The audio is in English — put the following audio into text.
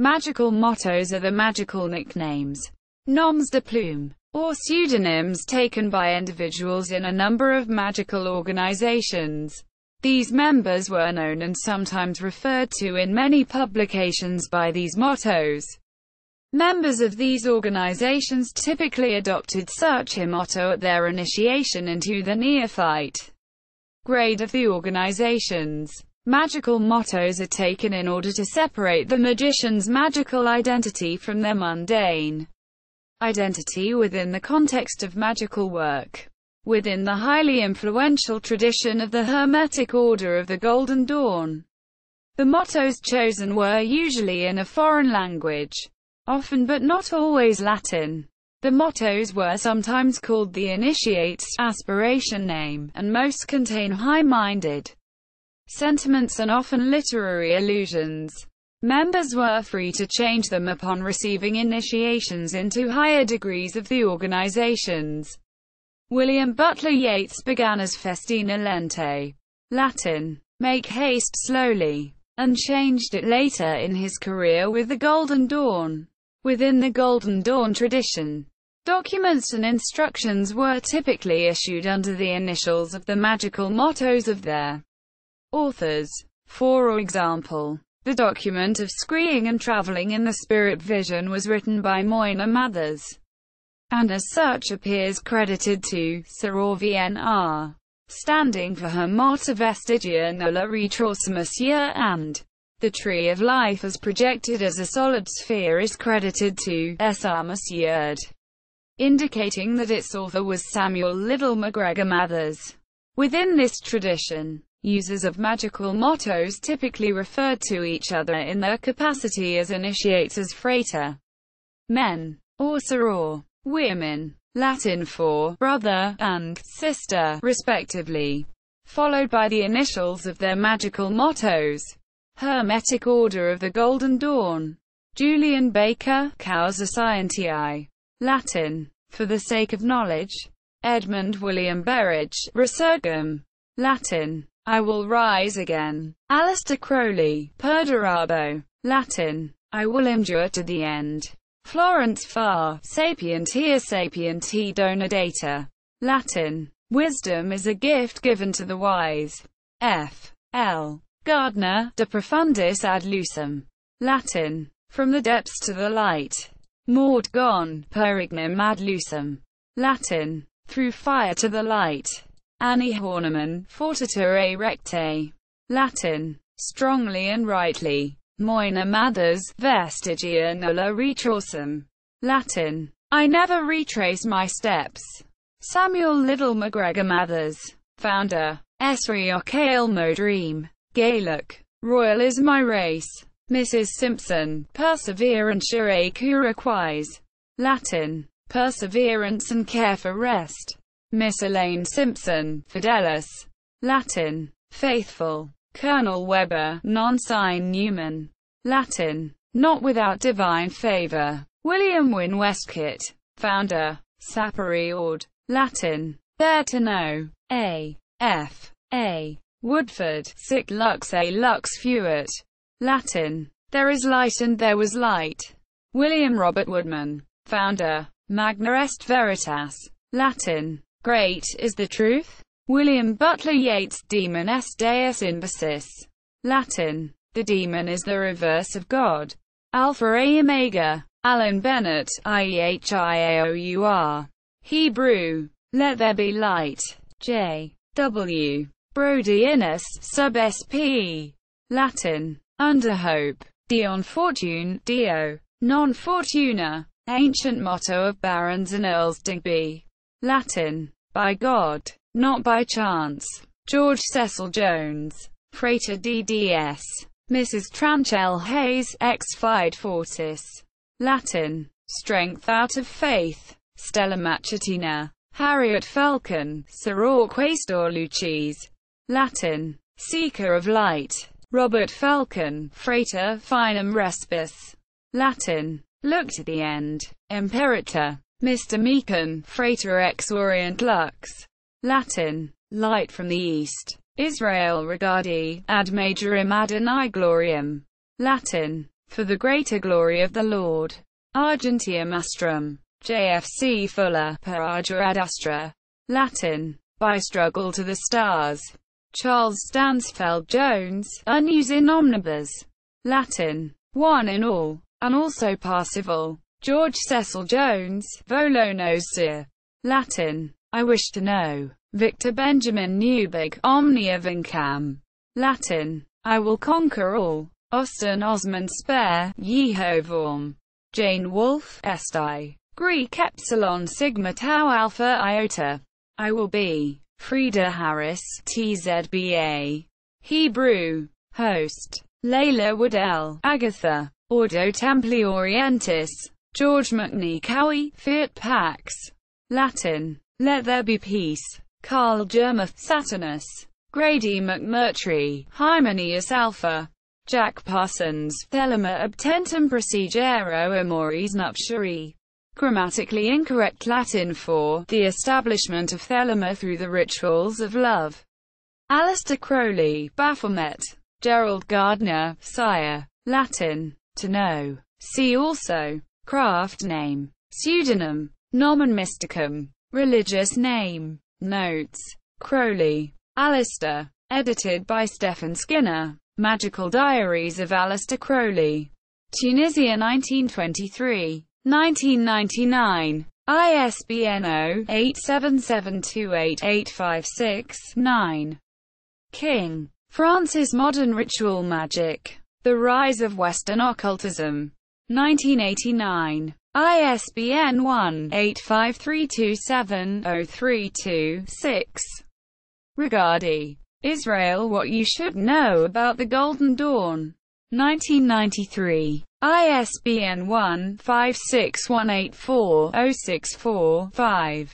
Magical mottos are the magical nicknames, noms de plume, or pseudonyms taken by individuals in a number of magical organizations. These members were known and sometimes referred to in many publications by these mottos. Members of these organizations typically adopted such a motto at their initiation into the neophyte grade of the organizations. Magical mottos are taken in order to separate the magician's magical identity from their mundane identity within the context of magical work. Within the highly influential tradition of the Hermetic Order of the Golden Dawn, the mottos chosen were usually in a foreign language, often but not always Latin. The mottos were sometimes called the initiate's aspiration name, and most contain high-minded sentiments and often literary allusions. Members were free to change them upon receiving initiations into higher degrees of the organizations. William Butler Yeats began as Festina Lente, Latin, make haste slowly, and changed it later in his career with the Golden Dawn. Within the Golden Dawn tradition, documents and instructions were typically issued under the initials of the magical mottos of their authors. For example, the document of scrying and traveling in the spirit vision was written by Moina Mathers, and as such appears credited to Sir VNR, standing for her motto Vestigia nulla retrosumus, and the Tree of Life as projected as a solid sphere is credited to Samus Yerd, indicating that its author was Samuel Liddell MacGregor Mathers. Within this tradition, users of magical mottos typically referred to each other in their capacity as initiates as frater, men, or sir or women, Latin for brother and sister, respectively, followed by the initials of their magical mottos. Hermetic Order of the Golden Dawn. Julian Baker, Causa Scientiae, Latin, for the sake of knowledge. Edmund William Berridge, Resurgam, Latin, I will rise again. Aleister Crowley, Perdurabo, Latin, I will endure to the end. Florence Farr, Sapientia Sapienti Dona Data, Latin, wisdom is a gift given to the wise. F. L. Gardner, De Profundis ad Lucem, Latin, from the depths to the light. Maud Gonne, Per Ignum ad Lucem, Latin, through fire to the light. Annie Horniman, Fortiter Recte, Latin, strongly and rightly. Moina Mathers, Vestigia nulla retrosum, Latin, I never retrace my steps. Samuel Liddell MacGregor Mathers, founder. Esrioch Aylmo Dream, Gaelic, Royal is my race. Mrs. Simpson, Perseverance Curaquise, Latin, perseverance and care for rest. Miss Elaine Simpson, Fidelis, Latin, faithful. Colonel Webber, non sine Newman, Latin, not without divine favor. William Wynne Westcott, founder. Sapere Aude, Latin, there to know. A. F. A. Woodford, sic lux a lux fuit, Latin, there is light and there was light. William Robert Woodman, founder. Magna est veritas, Latin, great is the truth. William Butler Yeats, Demon est Deus inversus, Latin, the demon is the reverse of God. Alpha A Omega, Alan Bennett, IEHIAOUR, Hebrew, let there be light. J. W. Brodie Innes, sub sp, Latin, under hope. Dion Fortune, Dio, non fortuna, ancient motto of barons and earls Digby, Latin, by God, not by chance. George Cecil Jones, Frater DDS, Mrs. Tranchell Hayes, ex Fide Fortis, Latin, strength out of faith. Stella Machatina, Harriet Falcon, Soror Quaestor Lucis, Latin, seeker of light. Robert Falcon, Frater Finum Respis, Latin, look to the end. Imperator, Mr. Meekin, Frater ex Orient Lux, Latin, light from the east. Israel Regardi, ad majorem ad annai gloriam, Latin, For the greater glory of the Lord. Argentium astrum. J.F.C. Fuller, Per ardua ad astra. Latin. By struggle to the stars. Charles Stansfeld Jones, Unus in omnibus. Latin. One in all, and also Parsifal. George Cecil Jones, Volo nos ser. Latin. I wish to know. Victor Benjamin Newbigh, Omnia vincam. Latin. I will conquer all. Austin Osmond Spare, Yehovorm. Jane Wolfe, Esti. Greek Epsilon Sigma Tau Alpha Iota. I will be. Frida Harris, TZBA. Hebrew. Host. Layla Waddell, Agatha. Ordo Templi Orientis. George McNee Cowie, Fiat Pax. Latin. Let there be peace. Carl Germuth, Saturnus. Grady McMurtry, Hymenaeus Alpha. Jack Parsons, Thelema obtentum procedere amoris nuptiae. Grammatically incorrect Latin for the establishment of Thelema through the rituals of love. Alistair Crowley, Baphomet. Gerald Gardner, Sire. Latin. To know. See also. Craft name. Pseudonym. Nomen mysticum. Religious name. Notes. Crowley. Alistair. Edited by Stephen Skinner. Magical Diaries of Alistair Crowley. Tunisia 1923. 1999. ISBN 0-87728-856-9. King. Francis. Modern Ritual Magic. The Rise of Western Occultism. 1989. ISBN 1-85327-032-6. Regardie. Israel. What You Should Know About the Golden Dawn. 1993. ISBN 1-56184-064-5.